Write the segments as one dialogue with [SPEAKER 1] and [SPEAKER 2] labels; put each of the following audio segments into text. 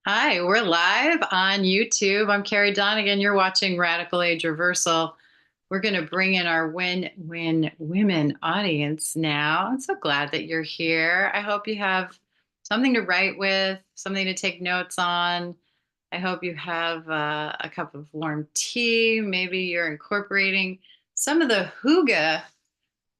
[SPEAKER 1] Hi, we're live on YouTube. I'm Carrie Donegan. You're watching Radical Age Reversal. We're going to bring in our Win Women audience now. I'm so glad that you're here. I hope you have something to write with, something to take notes on. I hope you have a cup of warm tea. Maybe you're incorporating some of the hygge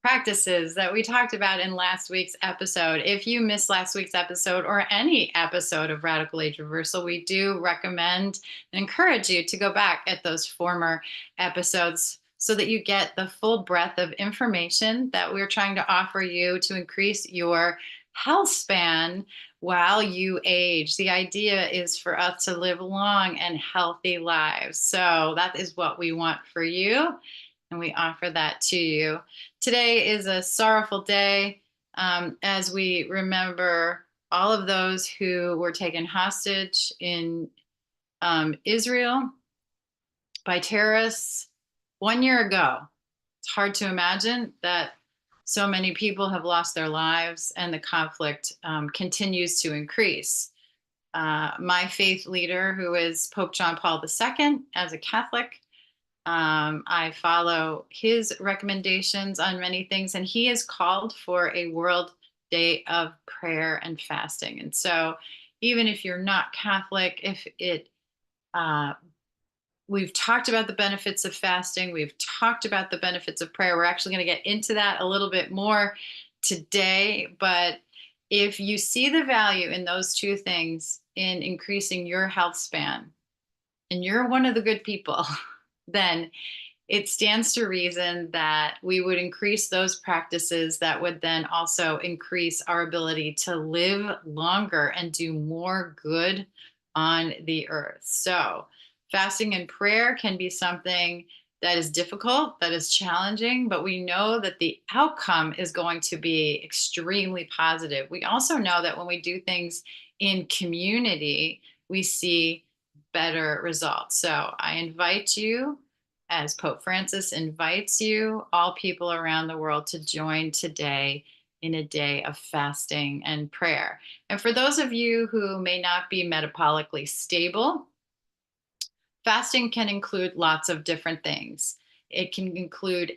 [SPEAKER 1] practices that we talked about in last week's episode. If you missed last week's episode or any episode of Radical Age Reversal, we do recommend and encourage you to go back at those former episodes so that you get the full breadth of information that we're trying to offer you to increase your health span while you age. The idea is for us to live long and healthy lives. So that is what we want for you, and we offer that to you. Today is a sorrowful day as we remember all of those who were taken hostage in Israel by terrorists 1 year ago. It's hard to imagine that so many people have lost their lives and the conflict continues to increase. My faith leader, who is Pope John Paul II, as a Catholic, I follow his recommendations on many things, and he has called for a World Day of Prayer and Fasting. And so, even if you're not Catholic, if it, uh, we've talked about the benefits of fasting, we've talked about the benefits of prayer. We're actually going to get into that a little bit more today. But if you see the value in those two things in increasing your health span, and you're one of the good people, then it stands to reason that we would increase those practices that would then also increase our ability to live longer and do more good on the earth. So, fasting and prayer can be something that is difficult, that is challenging, but we know that the outcome is going to be extremely positive. We also know that when we do things in community, we see better results. So, I invite you, as Pope Francis invites you, all people around the world, to join today in a day of fasting and prayer. And for those of you who may not be metabolically stable, fasting can include lots of different things. It can include,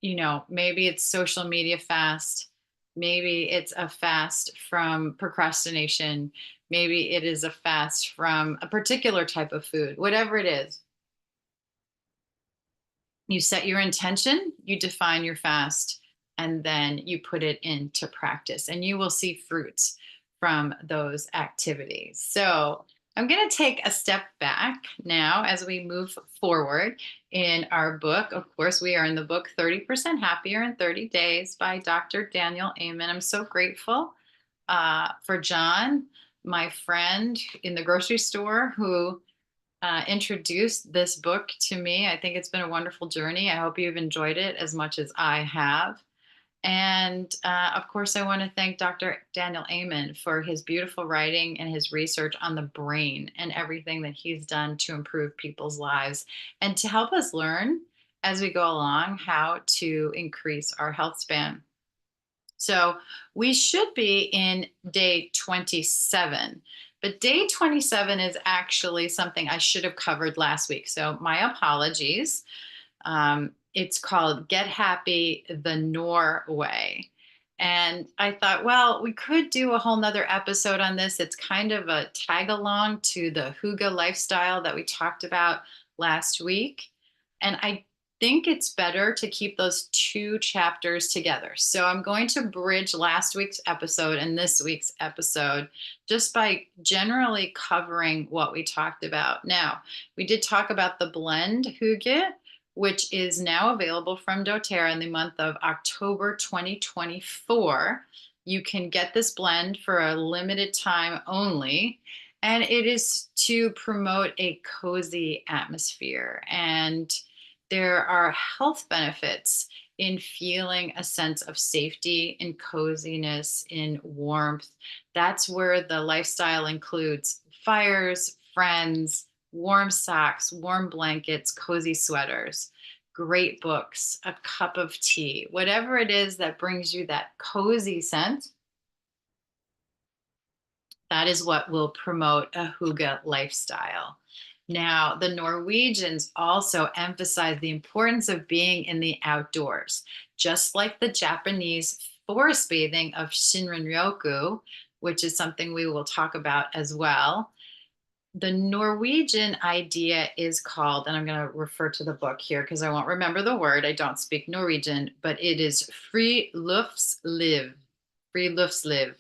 [SPEAKER 1] maybe it's social media fast, maybe it's a fast from procrastination, maybe it is a fast from a particular type of food, whatever it is. You set your intention, you define your fast, and then you put it into practice, and you will see fruits from those activities. So, I'm going to take a step back now as we move forward in our book. Of course, we are in the book 30% Happier in 30 Days by Dr. Daniel Amen. I'm so grateful for John, my friend in the grocery store, who introduced this book to me. I think it's been a wonderful journey. I hope you've enjoyed it as much as I have. And of course, I want to thank Dr. Daniel Amen for his beautiful writing and his research on the brain and everything that he's done to improve people's lives and to help us learn as we go along how to increase our health span. So we should be in day 27, but day 27 is actually something I should have covered last week. So my apologies. It's called Get Happy the Norway. And I thought, well, we could do a whole nother episode on this. It's kind of a tag along to the Hygge lifestyle that we talked about last week. And I think it's better to keep those two chapters together. So I'm going to bridge last week's episode and this week's episode just by generally covering what we talked about. Now, we did talk about the blend Hygge, which is now available from doTERRA in the month of October 2024. You can get this blend for a limited time only, and it is to promote a cozy atmosphere. And there are health benefits in feeling a sense of safety, in coziness, in warmth. That's where the lifestyle includes fires, friends, warm socks, warm blankets, cozy sweaters, great books, a cup of tea, whatever it is that brings you that cozy sense. That is what will promote a hygge lifestyle. Now, the Norwegians also emphasize the importance of being in the outdoors, just like the Japanese forest bathing of Shinrin-yoku, which is something we will talk about as well. The Norwegian idea is called, and I'm going to refer to the book here because I won't remember the word. I don't speak Norwegian, but it is friluftsliv. Friluftsliv.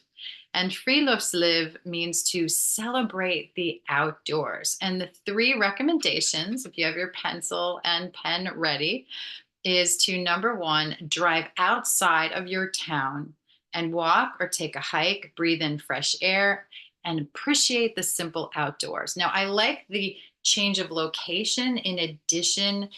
[SPEAKER 1] And friluftsliv means to celebrate the outdoors. And the three recommendations, if you have your pencil and pen ready, is to number one, drive outside of your town and walk or take a hike, breathe in fresh air, and appreciate the simple outdoors. Now, I like the change of location in addition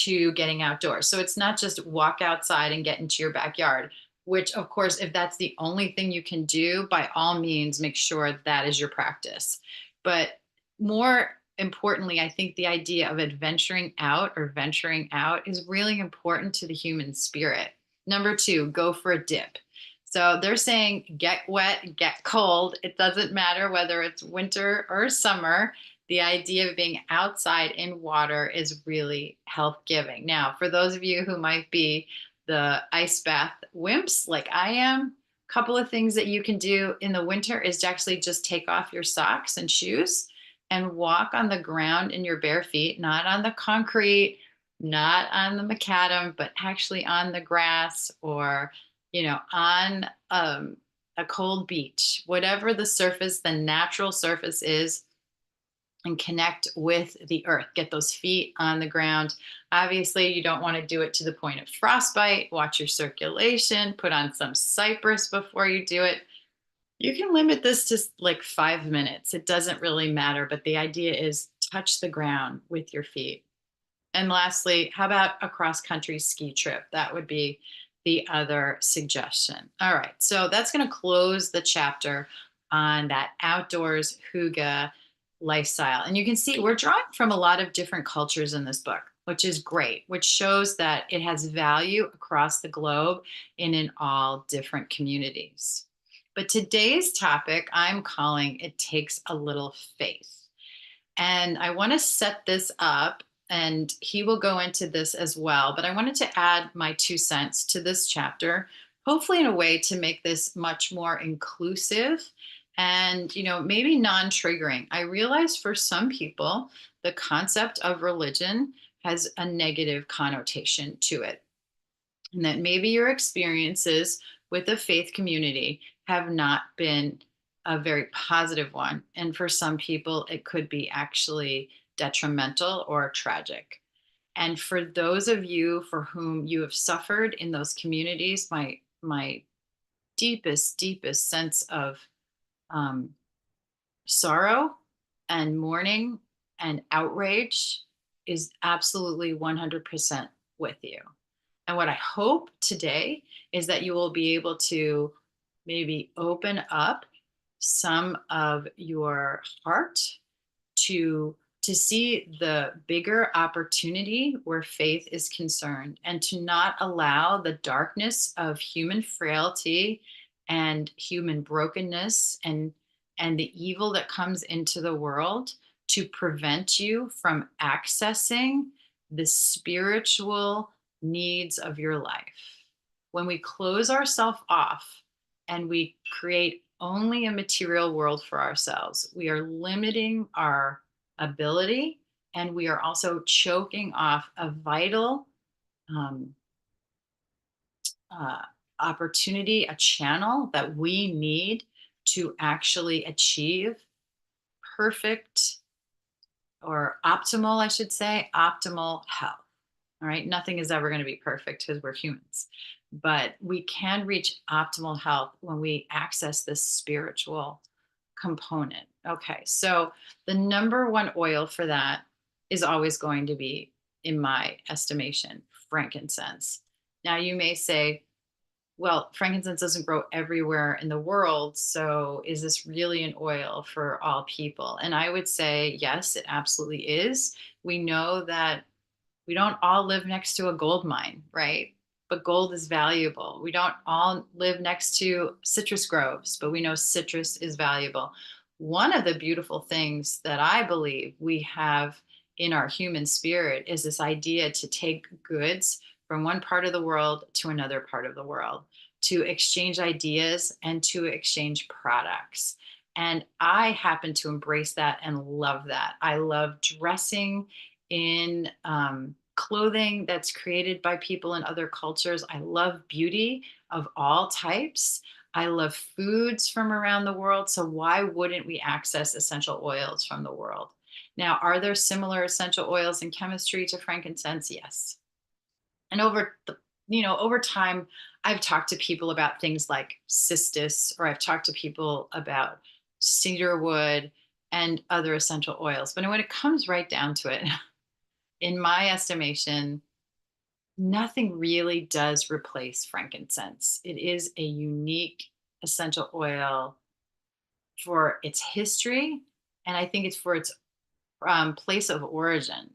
[SPEAKER 1] to getting outdoors. So it's not just walk outside and get into your backyard, which, of course, if that's the only thing you can do, by all means, make sure that is your practice. But more importantly, I think the idea of adventuring out or venturing out is really important to the human spirit. Number two, go for a dip. So they're saying get wet, get cold. It doesn't matter whether it's winter or summer. The idea of being outside in water is really health giving. Now, for those of you who might be the ice bath wimps like I am, a couple of things that you can do in the winter is to actually just take off your socks and shoes and walk on the ground in your bare feet, not on the concrete, not on the macadam, but actually on the grass or, on a cold beach, whatever the surface, the natural surface is, and connect with the earth. Get those feet on the ground. Obviously, you don't want to do it to the point of frostbite. Watch your circulation, put on some cypress before you do it. You can limit this to like 5 minutes. It doesn't really matter, but the idea is touch the ground with your feet. And lastly, how about a cross-country ski trip? That would be the other suggestion. All right, so that's going to close the chapter on that outdoors hygge lifestyle. And you can see we're drawing from a lot of different cultures in this book, which is great, which shows that it has value across the globe and in all different communities. But today's topic, I'm calling It Takes a Little Faith. And I want to set this up, and he will go into this as well. But I wanted to add my 2 cents to this chapter, hopefully in a way to make this much more inclusive and, maybe non-triggering. I realize for some people, the concept of religion has a negative connotation to it. And that maybe your experiences with the faith community have not been a very positive one. And for some people, it could be actually detrimental or tragic. And for those of you for whom you have suffered in those communities, my deepest sense of sorrow and mourning and outrage is absolutely 100% with you. And what I hope today is that you will be able to maybe open up some of your heart to see the bigger opportunity where faith is concerned, and to not allow the darkness of human frailty and human brokenness and the evil that comes into the world to prevent you from accessing the spiritual needs of your life. When we close ourselves off and we create only a material world for ourselves, we are limiting our ability, and we are also choking off a vital opportunity, a channel that we need to actually achieve perfect, or optimal, I should say, optimal health. All right. Nothing is ever going to be perfect because we're humans, but we can reach optimal health when we access this spiritual component. Okay. So the number one oil for that is always going to be, in my estimation, frankincense. Now you may say, well, frankincense doesn't grow everywhere in the world. So is this really an oil for all people? And I would say, yes, it absolutely is. We know that we don't all live next to a gold mine, right? But gold is valuable. We don't all live next to citrus groves, but we know citrus is valuable. one of the beautiful things that I believe we have in our human spirit is this idea to take goods from one part of the world to another part of the world, to exchange ideas and to exchange products. And I happen to embrace that and love that. I love dressing in clothing that's created by people in other cultures. I love beauty of all types. I love foods from around the world. So why wouldn't we access essential oils from the world? Now, are there similar essential oils in chemistry to frankincense? Yes. And over time, I've talked to people about things like cistus, or I've talked to people about cedarwood and other essential oils. But when it comes right down to it, in my estimation, nothing really does replace frankincense. It is a unique essential oil for its history, and I think it's for its place of origin.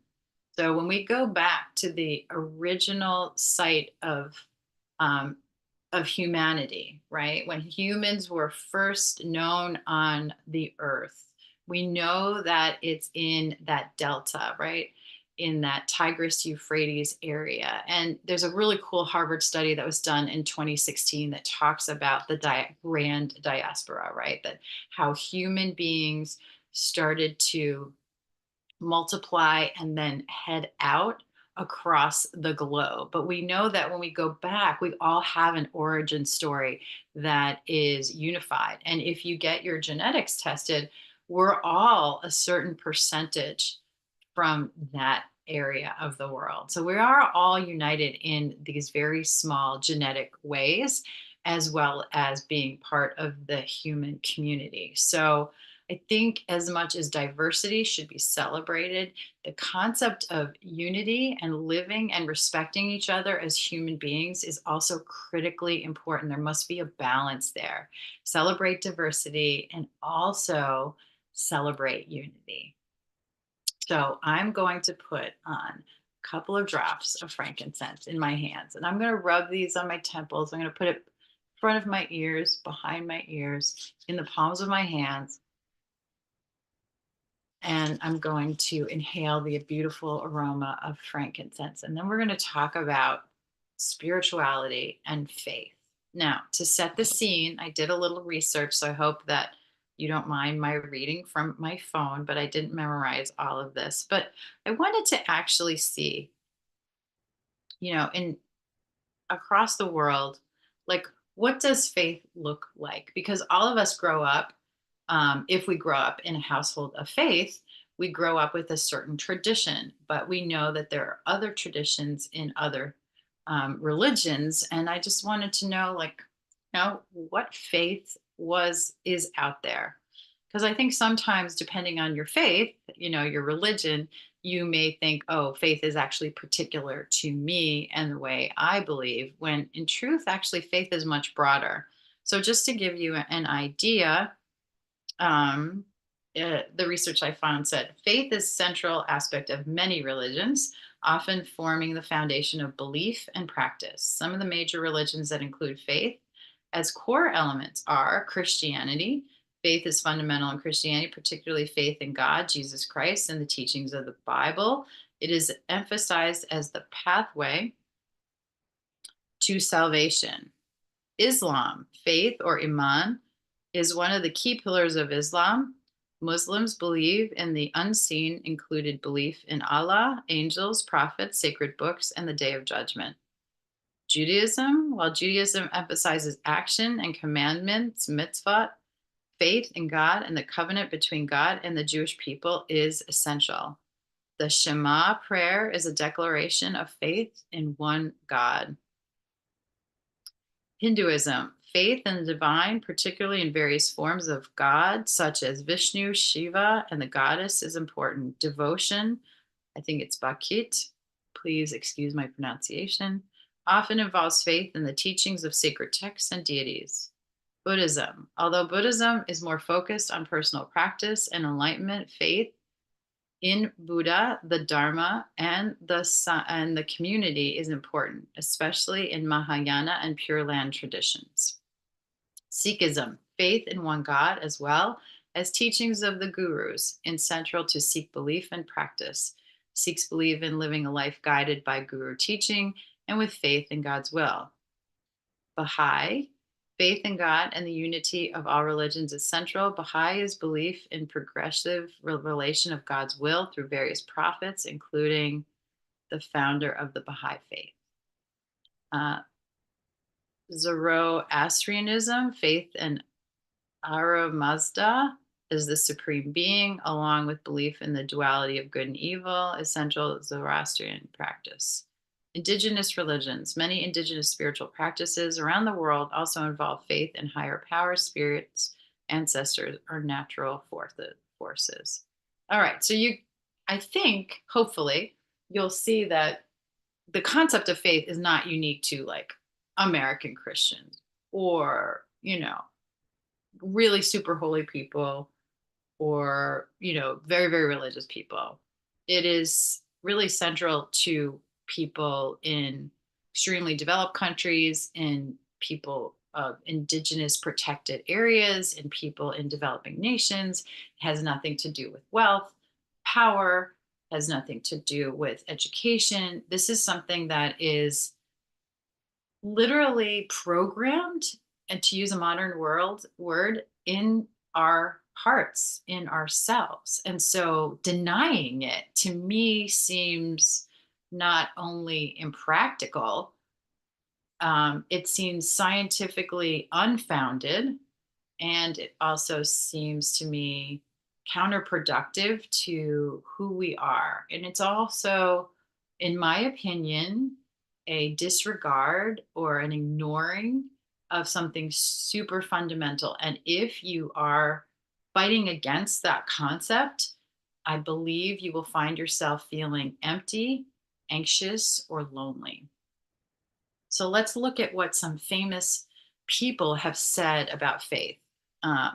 [SPEAKER 1] So when we go back to the original site um, of humanity, right? When humans were first known on the earth, we know that it's in that delta, right? In that Tigris Euphrates area. And there's a really cool Harvard study that was done in 2016 that talks about the grand diaspora, right? That how human beings started to multiply and then head out across the globe. But we know that when we go back, we all have an origin story that is unified. And if you get your genetics tested, we're all a certain percentage from that area of the world. So we are all united in these very small genetic ways, as well as being part of the human community. So I think as much as diversity should be celebrated, the concept of unity and living and respecting each other as human beings is also critically important. There must be a balance there. Celebrate diversity and also celebrate unity. So I'm going to put on a couple of drops of frankincense in my hands, and I'm going to rub these on my temples. I'm going to put it in front of my ears, behind my ears, in the palms of my hands. And I'm going to inhale the beautiful aroma of frankincense. And then we're going to talk about spirituality and faith. Now, to set the scene, I did a little research, so I hope that you don't mind my reading from my phone, but I didn't memorize all of this. But I wanted to actually see, in across the world, like, what does faith look like? Because all of us grow up, if we grow up in a household of faith, we grow up with a certain tradition, but we know that there are other traditions in other religions. And I just wanted to know, like, what faith is out there. Because I think sometimes, depending on your faith, your religion, you may think, oh, faith is actually particular to me and the way I believe, when in truth, actually, faith is much broader. So, just to give you an idea, um, the research I found said faith is central aspect of many religions, often forming the foundation of belief and practice. Some of the major religions that include faith as core elements are Christianity. Faith is fundamental in Christianity, particularly faith in God, Jesus Christ, and the teachings of the Bible. It is emphasized as the pathway to salvation. Islam, faith or Iman, is one of the key pillars of Islam. Muslims believe in the unseen, included belief in Allah, angels, prophets, sacred books, and the Day of Judgment. Judaism, while Judaism emphasizes action and commandments, mitzvot, faith in God and the covenant between God and the Jewish people is essential. The Shema prayer is a declaration of faith in one God. Hinduism, faith in the divine, particularly in various forms of God, such as Vishnu, Shiva, and the goddess, is important. Devotion, I think it's Bhakti, please excuse my pronunciation, often involves faith in the teachings of sacred texts and deities. Buddhism, although Buddhism is more focused on personal practice and enlightenment, faith in Buddha, the Dharma, and the community is important, especially in Mahayana and Pure Land traditions. Sikhism, faith in one God as well, as teachings of the gurus in central to Sikh belief and practice. Sikhs believe in living a life guided by guru teaching and with faith in God's will. Baha'i, faith in God and the unity of all religions is central. Baha'i is belief in progressive revelation of God's will through various prophets, including the founder of the Baha'i faith. Uh, Zoroastrianism, faith in Ahura Mazda is the supreme being, along with belief in the duality of good and evil, essential Zoroastrian practice. Indigenous religions. Many indigenous spiritual practices around the world also involve faith in higher power, spirits, ancestors, or natural forces. All right, so I think, hopefully, you'll see that the concept of faith is not unique to like American Christians or, really super holy people or, very, very religious people. It is really central to people in extremely developed countries, in people of indigenous protected areas, in people in developing nations. It has nothing to do with wealth, power, has nothing to do with education. This is something that is literally programmed, and to use a modern world word, in our hearts, in ourselves. And so denying it to me seems not only impractical, it seems scientifically unfounded, and it also seems to me counterproductive to who we are. And it's also, in my opinion, a disregard or an ignoring of something super fundamental. And if you are fighting against that concept, I believe you will find yourself feeling empty, anxious, or lonely. So let's look at what some famous people have said about faith.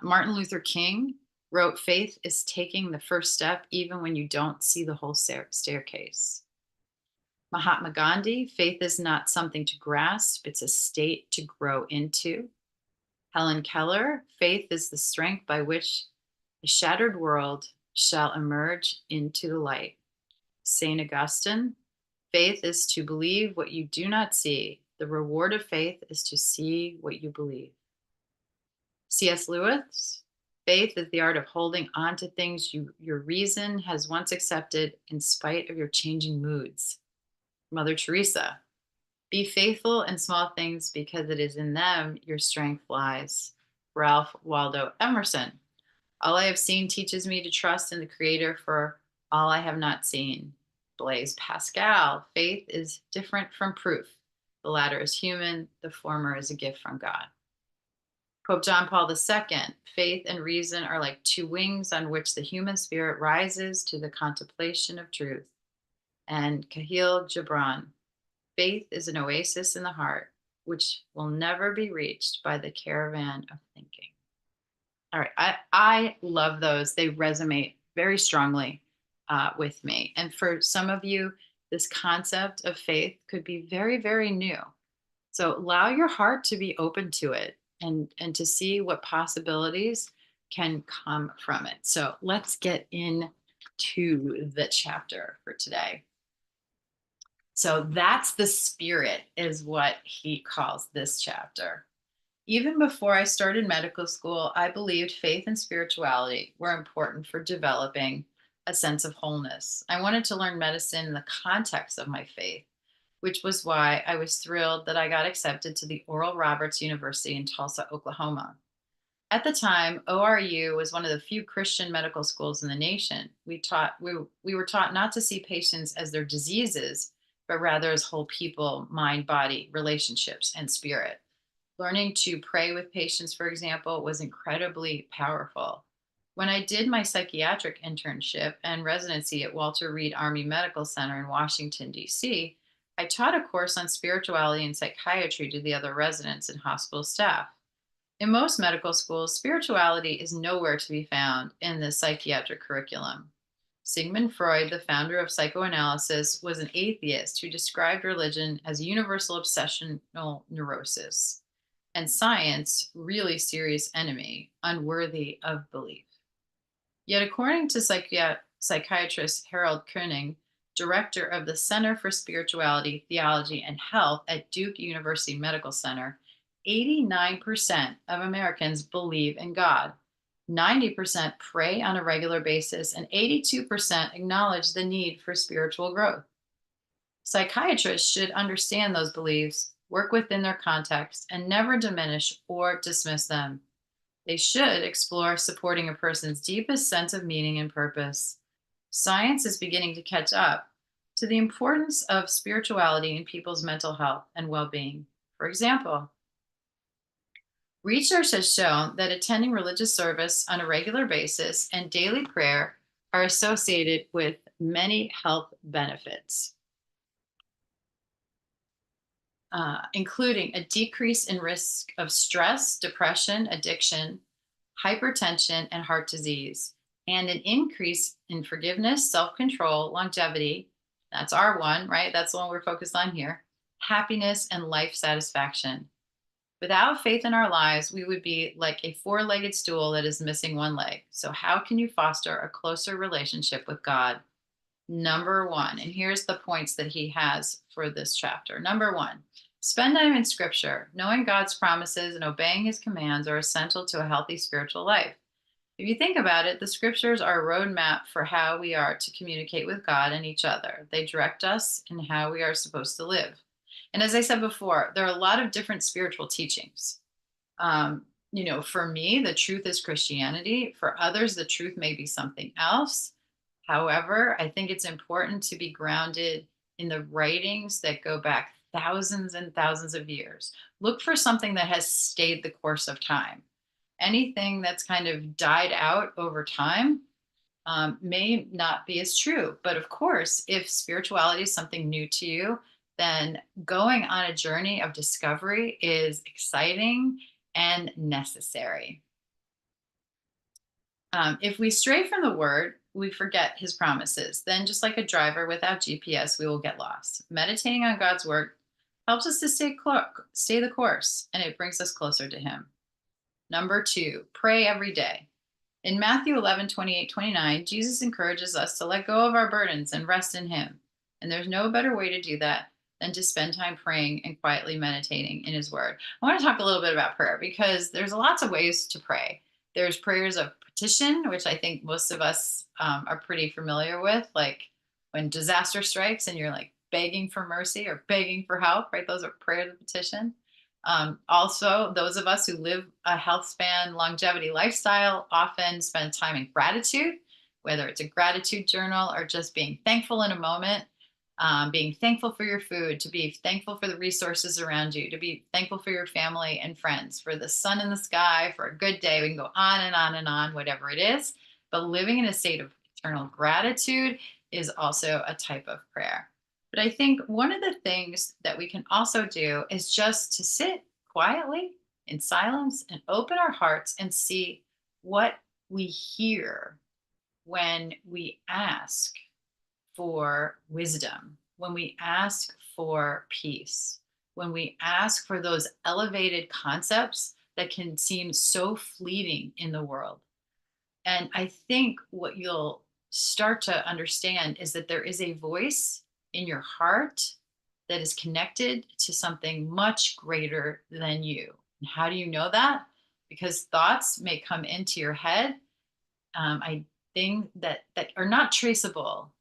[SPEAKER 1] Martin Luther King wrote, "Faith is taking the first step even when you don't see the whole staircase." Mahatma Gandhi, "Faith is not something to grasp, it's a state to grow into." Helen Keller, "Faith is the strength by which a shattered world shall emerge into the light." St. Augustine, "Faith is to believe what you do not see. The reward of faith is to see what you believe." C.S. Lewis, "Faith is the art of holding on to things your reason has once accepted in spite of your changing moods." Mother Teresa, "Be faithful in small things because it is in them your strength lies." Ralph Waldo Emerson, "All I have seen teaches me to trust in the Creator for all I have not seen." Blaise Pascal, "Faith is different from proof. The latter is human, the former is a gift from God." Pope John Paul II, "Faith and reason are like two wings on which the human spirit rises to the contemplation of truth." And Khalil Gibran, "Faith is an oasis in the heart, which will never be reached by the caravan of thinking." All right, I love those. They resonate very strongly with me. And for some of you, this concept of faith could be very, very new. So allow your heart to be open to it and to see what possibilities can come from it. So let's get into the chapter for today. So that's the spirit, is what he calls this chapter. Even before I started medical school, I believed faith and spirituality were important for developing a sense of wholeness. I wanted to learn medicine in the context of my faith, which was why I was thrilled that I got accepted to the Oral Roberts University in Tulsa, Oklahoma. At the time, ORU was one of the few Christian medical schools in the nation. We were taught not to see patients as their diseases, but rather as whole people, mind, body, relationships, and spirit. Learning to pray with patients, for example, was incredibly powerful. When I did my psychiatric internship and residency at Walter Reed Army Medical Center in Washington, D.C., I taught a course on spirituality and psychiatry to the other residents and hospital staff. In most medical schools, spirituality is nowhere to be found in the psychiatric curriculum. Sigmund Freud, the founder of psychoanalysis, was an atheist who described religion as universal obsessional neurosis, and science, really serious enemy, unworthy of belief. Yet, according to psychiatrist Harold Koenig, director of the Center for Spirituality, Theology, and Health at Duke University Medical Center, 89% of Americans believe in God. 90% pray on a regular basis, and 82% acknowledge the need for spiritual growth. Psychiatrists should understand those beliefs, work within their context, and never diminish or dismiss them. They should explore supporting a person's deepest sense of meaning and purpose. Science is beginning to catch up to the importance of spirituality in people's mental health and well being. For example, research has shown that attending religious service on a regular basis and daily prayer are associated with many health benefits, including a decrease in risk of stress, depression, addiction, hypertension, and heart disease, and an increase in forgiveness, self control, longevity. That's our one, right? That's the one we're focused on here. Happiness and life satisfaction. Without faith in our lives, we would be like a four legged stool that is missing one leg. So, how can you foster a closer relationship with God? Number one, and here's the points that he has for this chapter. Number one, spend time in scripture. Knowing God's promises and obeying his commands are essential to a healthy spiritual life. If you think about it, the scriptures are a roadmap for how we are to communicate with God and each other. They direct us in how we are supposed to live. And as I said before, there are a lot of different spiritual teachings. For me, the truth is Christianity. For others, the truth may be something else. However, I think it's important to be grounded in the writings that go back thousands and thousands of years. Look for something that has stayed the course of time. Anything that's kind of died out over time may not be as true. But of course, if spirituality is something new to you, then going on a journey of discovery is exciting and necessary. If we stray from the word, we forget his promises. Then, just like a driver without GPS, we will get lost. Meditating on God's word helps us to stay the course, and it brings us closer to him. Number two, pray every day. In Matthew 11:28-29, Jesus encourages us to let go of our burdens and rest in him. And there's no better way to do that than to spend time praying and quietly meditating in his word. I want to talk a little bit about prayer because there's lots of ways to pray. There's prayers of petition, which I think most of us are pretty familiar with, like when disaster strikes and you're like begging for mercy or begging for help, right? Those are prayers of petition. Also, those of us who live a health span longevity lifestyle often spend time in gratitude, whether it's a gratitude journal or just being thankful in a moment, being thankful for your food, to be thankful for the resources around you, to be thankful for your family and friends, for the sun in the sky, for a good day. We can go on and on and on, whatever it is. But living in a state of eternal gratitude is also a type of prayer. But I think one of the things that we can also do is just to sit quietly in silence and open our hearts and see what we hear when we ask for wisdom, when we ask for peace, when we ask for those elevated concepts that can seem so fleeting in the world. And I think what you'll start to understand is that there is a voice in your heart that is connected to something much greater than you. And how do you know that? Because thoughts may come into your head, I think that are not traceable,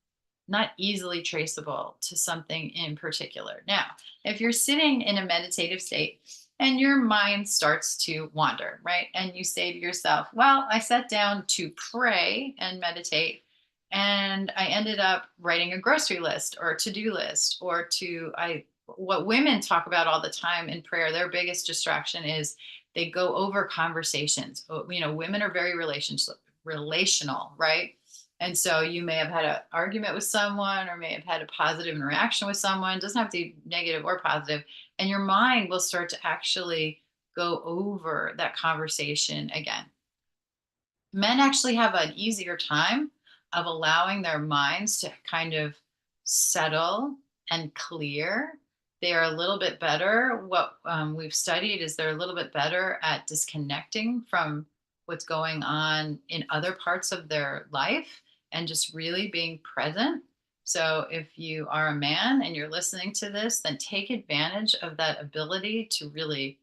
[SPEAKER 1] not easily traceable to something in particular. Now, if you're sitting in a meditative state and your mind starts to wander, right? And you say to yourself, well, I sat down to pray and meditate, and I ended up writing a grocery list or a to-do list, or what women talk about all the time in prayer, their biggest distraction is they go over conversations. Women are very relational, right? And so you may have had an argument with someone or may have had a positive interaction with someone. It doesn't have to be negative or positive. And your mind will start to actually go over that conversation again. Men actually have an easier time of allowing their minds to kind of settle and clear. They are a little bit better. What we've studied is they're a little bit better at disconnecting from what's going on in other parts of their life and just really being present. So if you are a man and you're listening to this, then take advantage of that ability to really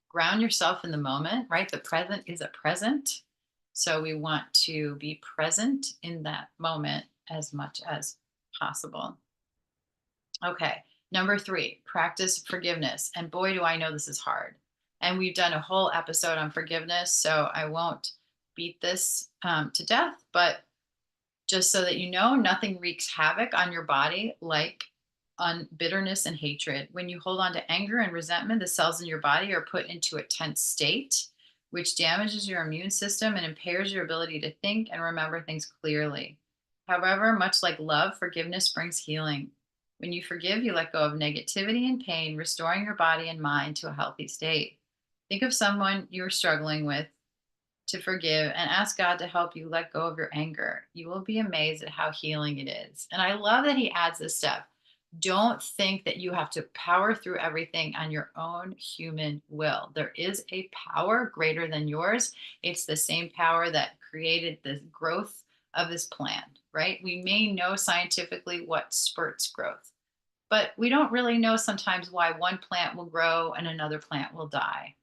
[SPEAKER 1] ground yourself in the moment, right? The present is a present. So we want to be present in that moment as much as possible. Okay. Number three, practice forgiveness. And boy, do I know this is hard. And we've done a whole episode on forgiveness. So I won't beat this to death, but just so that you know, nothing wreaks havoc on your body like on bitterness and hatred. When you hold on to anger and resentment, the cells in your body are put into a tense state, which damages your immune system and impairs your ability to think and remember things clearly. However, much like love, forgiveness brings healing. When you forgive, you let go of negativity and pain, restoring your body and mind to a healthy state. Think of someone you're struggling with to forgive and ask God to help you let go of your anger. You will be amazed at how healing it is. And I love that he adds this step. Don't think that you have to power through everything on your own human will. There is a power greater than yours. It's the same power that created the growth of this plant, right? We may know scientifically what spurts growth, but we don't really know sometimes why one plant will grow and another plant will die.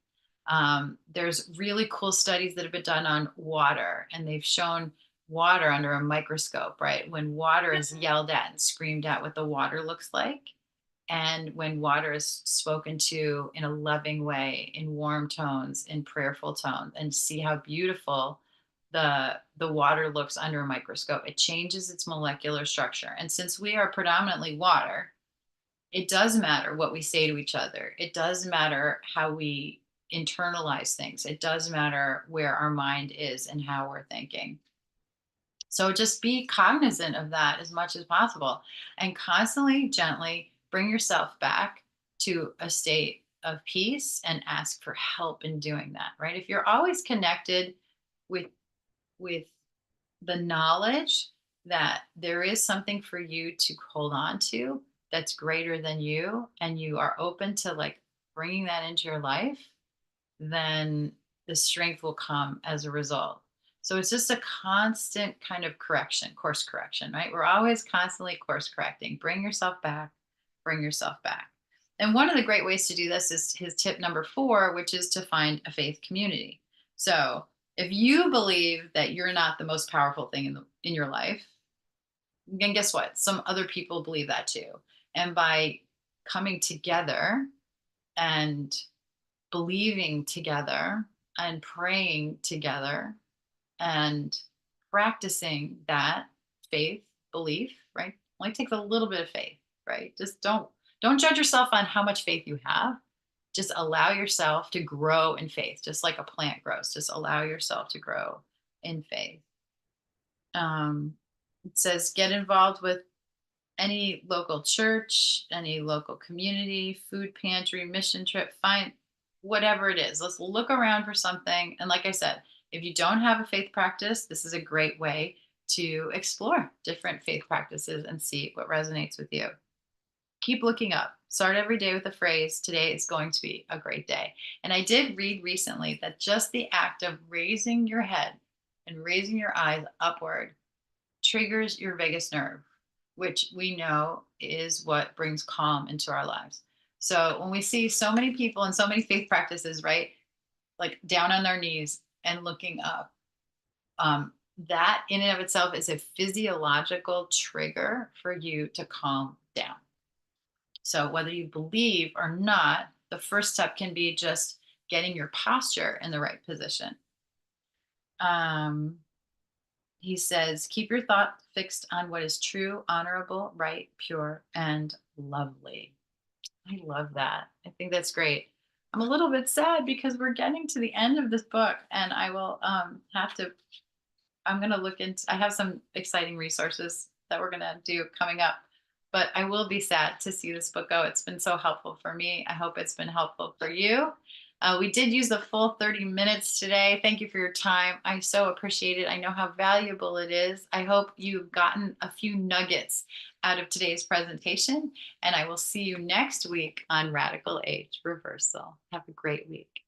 [SPEAKER 1] There's really cool studies that have been done on water, and they've shown water under a microscope, right? When water is yelled at and screamed at, what the water looks like. And when water is spoken to in a loving way, in warm tones, in prayerful tones, and see how beautiful the water looks under a microscope. It changes its molecular structure. And since we are predominantly water, it does matter what we say to each other. It does matter how we internalize things. It does matter where our mind is and how we're thinking. So just be cognizant of that as much as possible and constantly, gently bring yourself back to a state of peace and ask for help in doing that, right? If you're always connected with with the knowledge that there is something for you to hold on to that's greater than you, and you are open to like bringing that into your life, then the strength will come as a result. So it's just a constant kind of correction, course correction, right? We're always constantly course correcting. Bring yourself back, bring yourself back. And one of the great ways to do this is his tip number four, which is to find a faith community. So if you believe that you're not the most powerful thing in your life, then guess what? Some other people believe that too. And by coming together and believing together and praying together and practicing that faith belief, right? Only takes a little bit of faith, right? Just don't judge yourself on how much faith you have. Just allow yourself to grow in faith, just like a plant grows. Just allow yourself to grow in faith. Um, it says get involved with any local church, any local community, food pantry, mission trip, find whatever it is. Let's look around for something. And like I said, if you don't have a faith practice, this is a great way to explore different faith practices and see what resonates with you. Keep looking up. Start every day with a phrase, today is going to be a great day. And I did read recently that just the act of raising your head and raising your eyes upward triggers your vagus nerve, which we know is what brings calm into our lives. So when we see so many people and so many faith practices, right, like down on their knees and looking up, that in and of itself is a physiological trigger for you to calm down. So whether you believe or not, the first step can be just getting your posture in the right position. Um, he says, keep your thought fixed on what is true, honorable, right, pure, and lovely. I love that. I think that's great. I'm a little bit sad because we're getting to the end of this book, and I will have to. I'm going to look into. I have some exciting resources that we're going to do coming up, but I will be sad to see this book go. It's been so helpful for me. I hope it's been helpful for you. We did use the full 30 minutes today. Thank you for your time. I so appreciate it. I know how valuable it is. I hope you've gotten a few nuggets out of today's presentation, and I will see you next week on Radical Age Reversal. Have a great week.